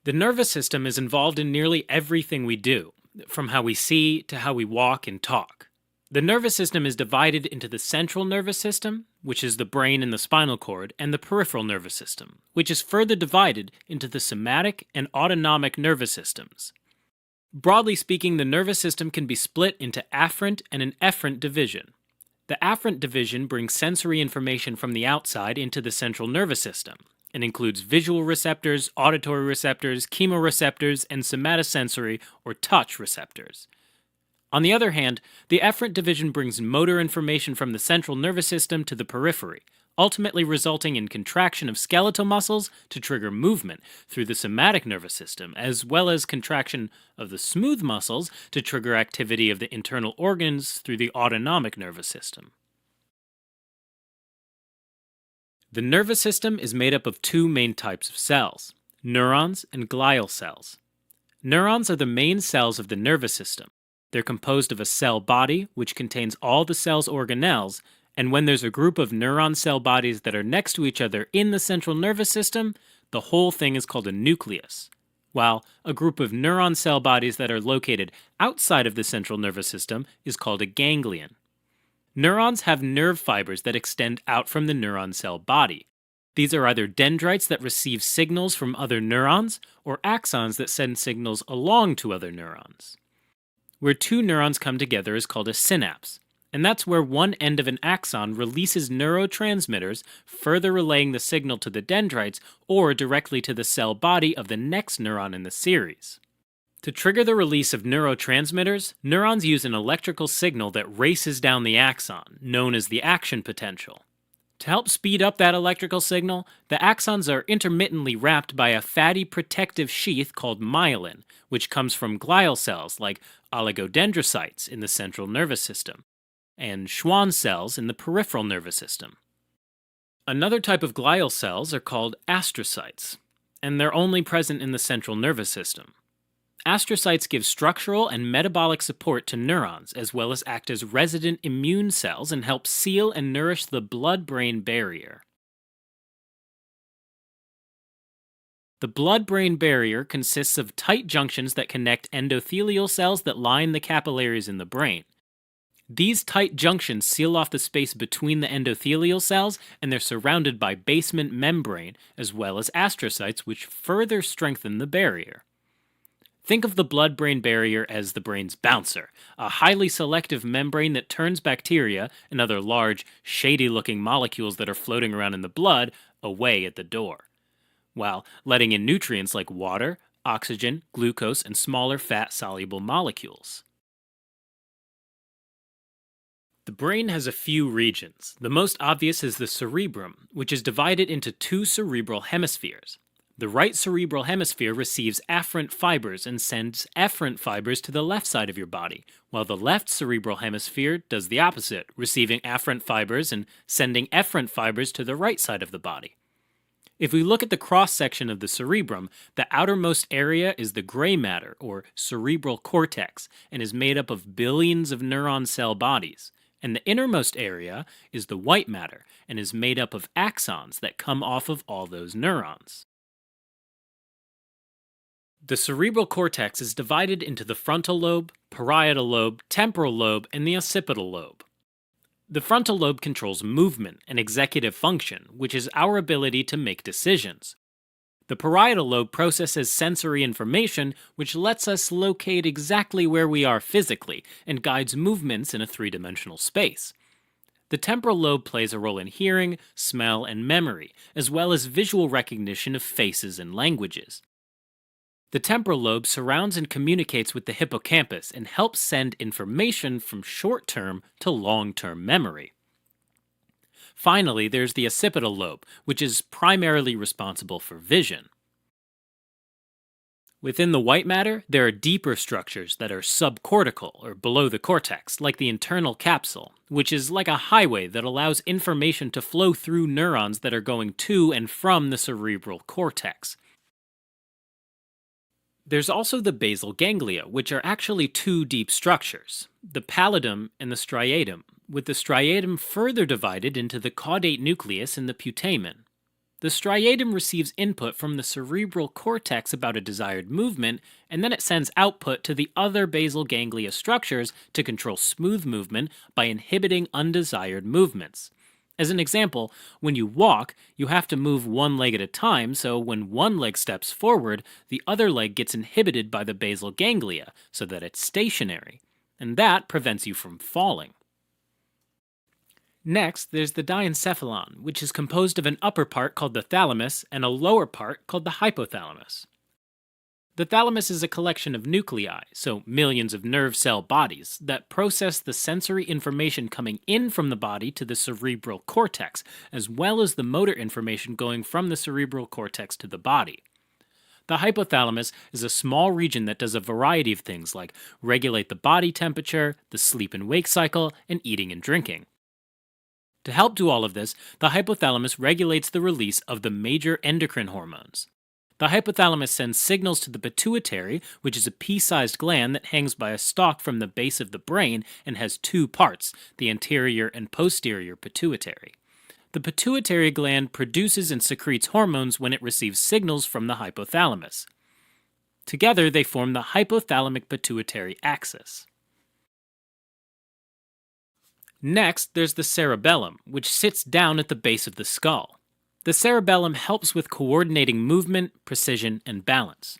The nervous system is involved in nearly everything we do, from how we see to how we walk and talk. The nervous system is divided into the central nervous system, which is the brain and the spinal cord, and the peripheral nervous system, which is further divided into the somatic and autonomic nervous systems. Broadly speaking, the nervous system can be split into afferent and an efferent division. The afferent division brings sensory information from the outside into the central nervous system, and includes visual receptors, auditory receptors, chemoreceptors, and somatosensory or touch receptors. On the other hand, the efferent division brings motor information from the central nervous system to the periphery, ultimately resulting in contraction of skeletal muscles to trigger movement through the somatic nervous system, as well as contraction of the smooth muscles to trigger activity of the internal organs through the autonomic nervous system. The nervous system is made up of two main types of cells, neurons and glial cells. Neurons are the main cells of the nervous system. They're composed of a cell body, which contains all the cell's organelles, and when there's a group of neuron cell bodies that are next to each other in the central nervous system, the whole thing is called a nucleus, while a group of neuron cell bodies that are located outside of the central nervous system is called a ganglion. Neurons have nerve fibers that extend out from the neuron cell body. These are either dendrites that receive signals from other neurons, or axons that send signals along to other neurons. Where two neurons come together is called a synapse, and that's where one end of an axon releases neurotransmitters, further relaying the signal to the dendrites or directly to the cell body of the next neuron in the series. To trigger the release of neurotransmitters, neurons use an electrical signal that races down the axon, known as the action potential. To help speed up that electrical signal, the axons are intermittently wrapped by a fatty protective sheath called myelin, which comes from glial cells like oligodendrocytes in the central nervous system, and Schwann cells in the peripheral nervous system. Another type of glial cells are called astrocytes, and they're only present in the central nervous system. Astrocytes give structural and metabolic support to neurons, as well as act as resident immune cells and help seal and nourish the blood-brain barrier. The blood-brain barrier consists of tight junctions that connect endothelial cells that line the capillaries in the brain. These tight junctions seal off the space between the endothelial cells, and they're surrounded by basement membrane, as well as astrocytes, which further strengthen the barrier. Think of the blood-brain barrier as the brain's bouncer, a highly selective membrane that turns bacteria and other large, shady-looking molecules that are floating around in the blood away at the door, while letting in nutrients like water, oxygen, glucose, and smaller fat-soluble molecules. The brain has a few regions. The most obvious is the cerebrum, which is divided into two cerebral hemispheres. The right cerebral hemisphere receives afferent fibers and sends efferent fibers to the left side of your body, while the left cerebral hemisphere does the opposite, receiving afferent fibers and sending efferent fibers to the right side of the body. If we look at the cross-section of the cerebrum, the outermost area is the gray matter, or cerebral cortex, and is made up of billions of neuron cell bodies. And the innermost area is the white matter, and is made up of axons that come off of all those neurons. The cerebral cortex is divided into the frontal lobe, parietal lobe, temporal lobe, and the occipital lobe. The frontal lobe controls movement and executive function, which is our ability to make decisions. The parietal lobe processes sensory information, which lets us locate exactly where we are physically and guides movements in a three-dimensional space. The temporal lobe plays a role in hearing, smell, and memory, as well as visual recognition of faces and languages. The temporal lobe surrounds and communicates with the hippocampus and helps send information from short-term to long-term memory. Finally, there's the occipital lobe, which is primarily responsible for vision. Within the white matter, there are deeper structures that are subcortical or below the cortex, like the internal capsule, which is like a highway that allows information to flow through neurons that are going to and from the cerebral cortex. There's also the basal ganglia, which are actually two deep structures, the pallidum and the striatum, with the striatum further divided into the caudate nucleus and the putamen. The striatum receives input from the cerebral cortex about a desired movement, and then it sends output to the other basal ganglia structures to control smooth movement by inhibiting undesired movements. As an example, when you walk, you have to move one leg at a time, so when one leg steps forward, the other leg gets inhibited by the basal ganglia so that it's stationary, and that prevents you from falling. Next, there's the diencephalon, which is composed of an upper part called the thalamus and a lower part called the hypothalamus. The thalamus is a collection of nuclei, so millions of nerve cell bodies, that process the sensory information coming in from the body to the cerebral cortex, as well as the motor information going from the cerebral cortex to the body. The hypothalamus is a small region that does a variety of things like regulate the body temperature, the sleep and wake cycle, and eating and drinking. To help do all of this, the hypothalamus regulates the release of the major endocrine hormones. The hypothalamus sends signals to the pituitary, which is a pea-sized gland that hangs by a stalk from the base of the brain and has two parts, the anterior and posterior pituitary. The pituitary gland produces and secretes hormones when it receives signals from the hypothalamus. Together, they form the hypothalamic-pituitary axis. Next, there's the cerebellum, which sits down at the base of the skull. The cerebellum helps with coordinating movement, precision, and balance.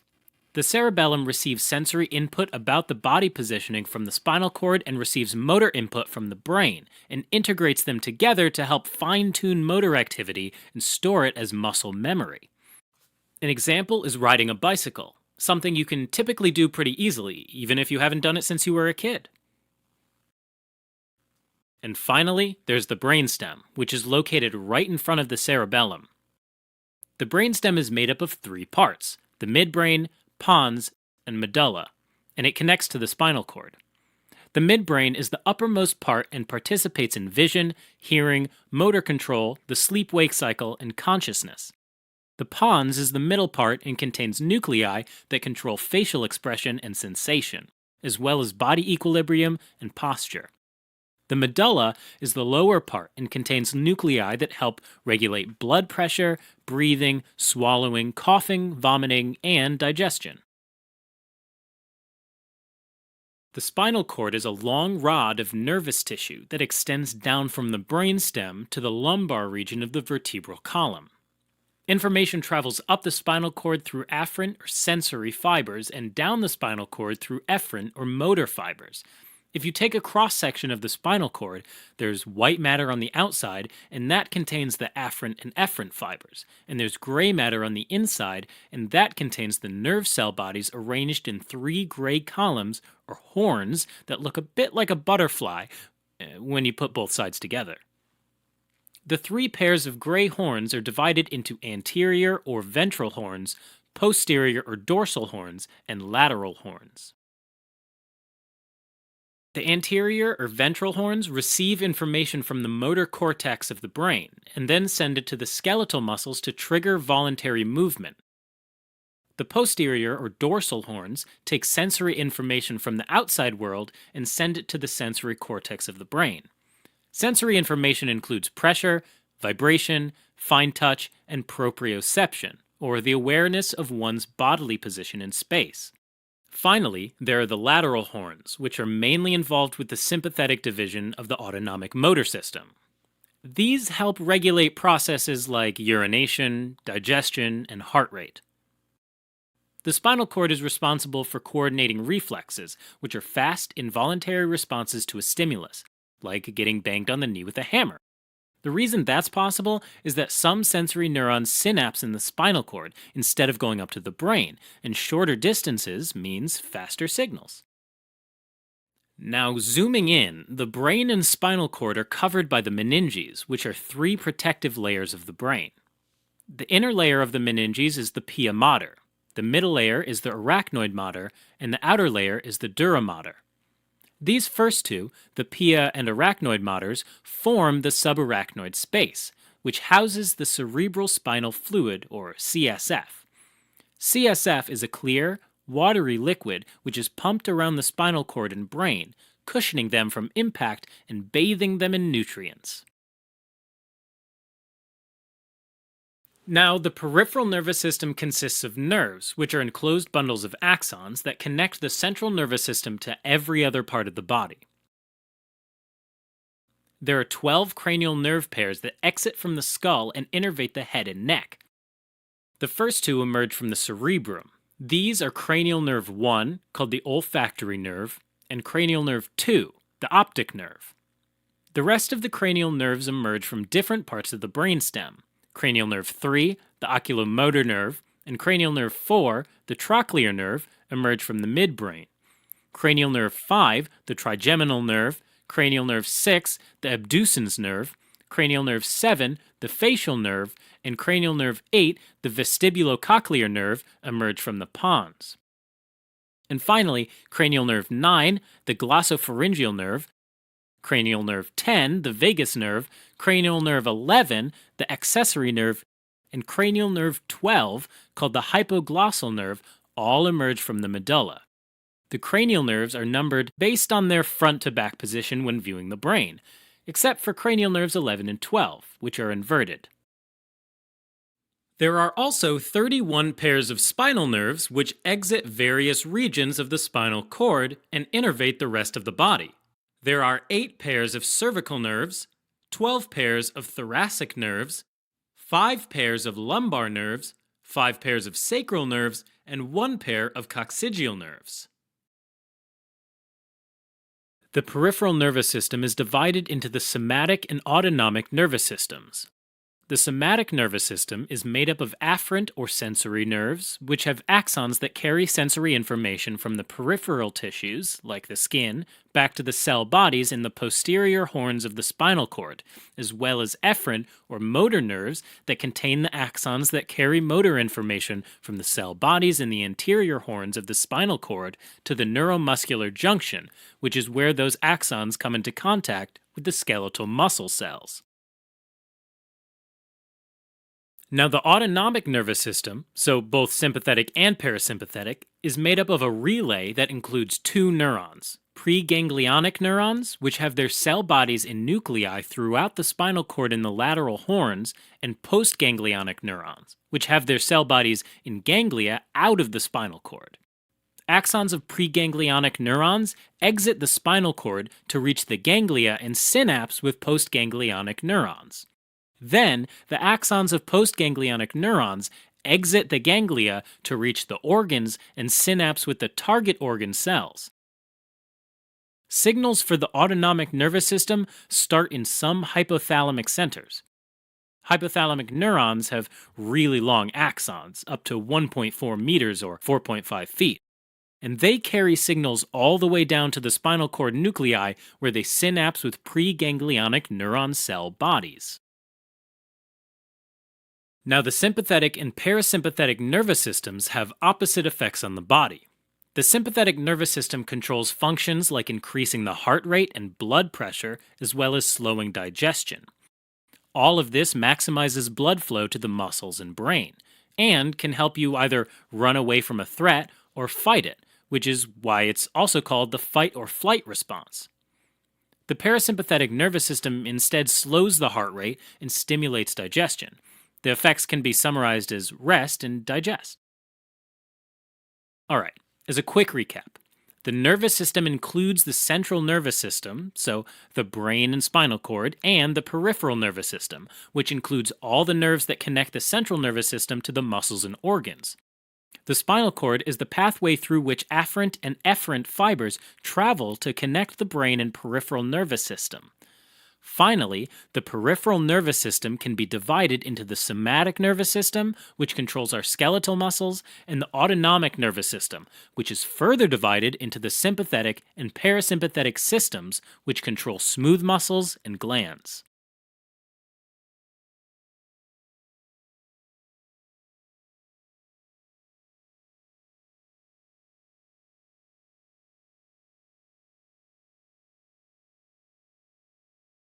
The cerebellum receives sensory input about the body positioning from the spinal cord and receives motor input from the brain, and integrates them together to help fine-tune motor activity and store it as muscle memory. An example is riding a bicycle, something you can typically do pretty easily, even if you haven't done it since you were a kid. And finally, there's the brainstem, which is located right in front of the cerebellum. The brainstem is made up of three parts: the midbrain, pons, and medulla, and it connects to the spinal cord. The midbrain is the uppermost part and participates in vision, hearing, motor control, the sleep-wake cycle, and consciousness. The pons is the middle part and contains nuclei that control facial expression and sensation, as well as body equilibrium and posture. The medulla is the lower part and contains nuclei that help regulate blood pressure, breathing, swallowing, coughing, vomiting, and digestion. The spinal cord is a long rod of nervous tissue that extends down from the brainstem to the lumbar region of the vertebral column. Information travels up the spinal cord through afferent or sensory fibers and down the spinal cord through efferent or motor fibers. If you take a cross-section of the spinal cord, there's white matter on the outside, and that contains the afferent and efferent fibers. And there's gray matter on the inside, and that contains the nerve cell bodies arranged in three gray columns, or horns, that look a bit like a butterfly when you put both sides together. The three pairs of gray horns are divided into anterior or ventral horns, posterior or dorsal horns, and lateral horns. The anterior or ventral horns receive information from the motor cortex of the brain and then send it to the skeletal muscles to trigger voluntary movement. The posterior or dorsal horns take sensory information from the outside world and send it to the sensory cortex of the brain. Sensory information includes pressure, vibration, fine touch, and proprioception, or the awareness of one's bodily position in space. Finally, there are the lateral horns, which are mainly involved with the sympathetic division of the autonomic motor system. These help regulate processes like urination, digestion, and heart rate. The spinal cord is responsible for coordinating reflexes, which are fast, involuntary responses to a stimulus, like getting banged on the knee with a hammer. The reason that's possible is that some sensory neurons synapse in the spinal cord instead of going up to the brain, and shorter distances means faster signals. Now, zooming in, the brain and spinal cord are covered by the meninges, which are three protective layers of the brain. The inner layer of the meninges is the pia mater, the middle layer is the arachnoid mater, and the outer layer is the dura mater. These first two, the pia and arachnoid maters, form the subarachnoid space, which houses the cerebral spinal fluid, or CSF. CSF is a clear, watery liquid which is pumped around the spinal cord and brain, cushioning them from impact and bathing them in nutrients. Now, the peripheral nervous system consists of nerves, which are enclosed bundles of axons that connect the central nervous system to every other part of the body. There are 12 cranial nerve pairs that exit from the skull and innervate the head and neck. The first two emerge from the cerebrum. These are cranial nerve 1, called the olfactory nerve, and cranial nerve 2, the optic nerve. The rest of the cranial nerves emerge from different parts of the brainstem. Cranial nerve 3, the oculomotor nerve, and cranial nerve 4, the trochlear nerve, emerge from the midbrain. Cranial nerve 5, the trigeminal nerve, cranial nerve 6, the abducens nerve, cranial nerve 7, the facial nerve, and cranial nerve 8, the vestibulocochlear nerve, emerge from the pons. And finally, cranial nerve 9, the glossopharyngeal nerve, cranial nerve 10, the vagus nerve, cranial nerve 11, the accessory nerve, and cranial nerve 12, called the hypoglossal nerve, all emerge from the medulla. The cranial nerves are numbered based on their front to back position when viewing the brain, except for cranial nerves 11 and 12, which are inverted. There are also 31 pairs of spinal nerves which exit various regions of the spinal cord and innervate the rest of the body. There are 8 pairs of cervical nerves, 12 pairs of thoracic nerves, 5 pairs of lumbar nerves, 5 pairs of sacral nerves, and 1 pair of coccygeal nerves. The peripheral nervous system is divided into the somatic and autonomic nervous systems. The somatic nervous system is made up of afferent or sensory nerves, which have axons that carry sensory information from the peripheral tissues, like the skin, back to the cell bodies in the posterior horns of the spinal cord, as well as efferent or motor nerves that contain the axons that carry motor information from the cell bodies in the anterior horns of the spinal cord to the neuromuscular junction, which is where those axons come into contact with the skeletal muscle cells. Now, the autonomic nervous system, so both sympathetic and parasympathetic, is made up of a relay that includes 2 neurons: preganglionic neurons, which have their cell bodies in nuclei throughout the spinal cord in the lateral horns, and postganglionic neurons, which have their cell bodies in ganglia out of the spinal cord. Axons of preganglionic neurons exit the spinal cord to reach the ganglia and synapse with postganglionic neurons. Then, the axons of postganglionic neurons exit the ganglia to reach the organs and synapse with the target organ cells. Signals for the autonomic nervous system start in some hypothalamic centers. Hypothalamic neurons have really long axons, up to 1.4 meters or 4.5 feet. And they carry signals all the way down to the spinal cord nuclei where they synapse with preganglionic neuron cell bodies. Now, the sympathetic and parasympathetic nervous systems have opposite effects on the body. The sympathetic nervous system controls functions like increasing the heart rate and blood pressure, as well as slowing digestion. All of this maximizes blood flow to the muscles and brain, and can help you either run away from a threat or fight it, which is why it's also called the fight or flight response. The parasympathetic nervous system instead slows the heart rate and stimulates digestion. The effects can be summarized as rest and digest. Alright, as a quick recap, the nervous system includes the central nervous system, so the brain and spinal cord, and the peripheral nervous system, which includes all the nerves that connect the central nervous system to the muscles and organs. The spinal cord is the pathway through which afferent and efferent fibers travel to connect the brain and peripheral nervous system. Finally, the peripheral nervous system can be divided into the somatic nervous system, which controls our skeletal muscles, and the autonomic nervous system, which is further divided into the sympathetic and parasympathetic systems, which control smooth muscles and glands.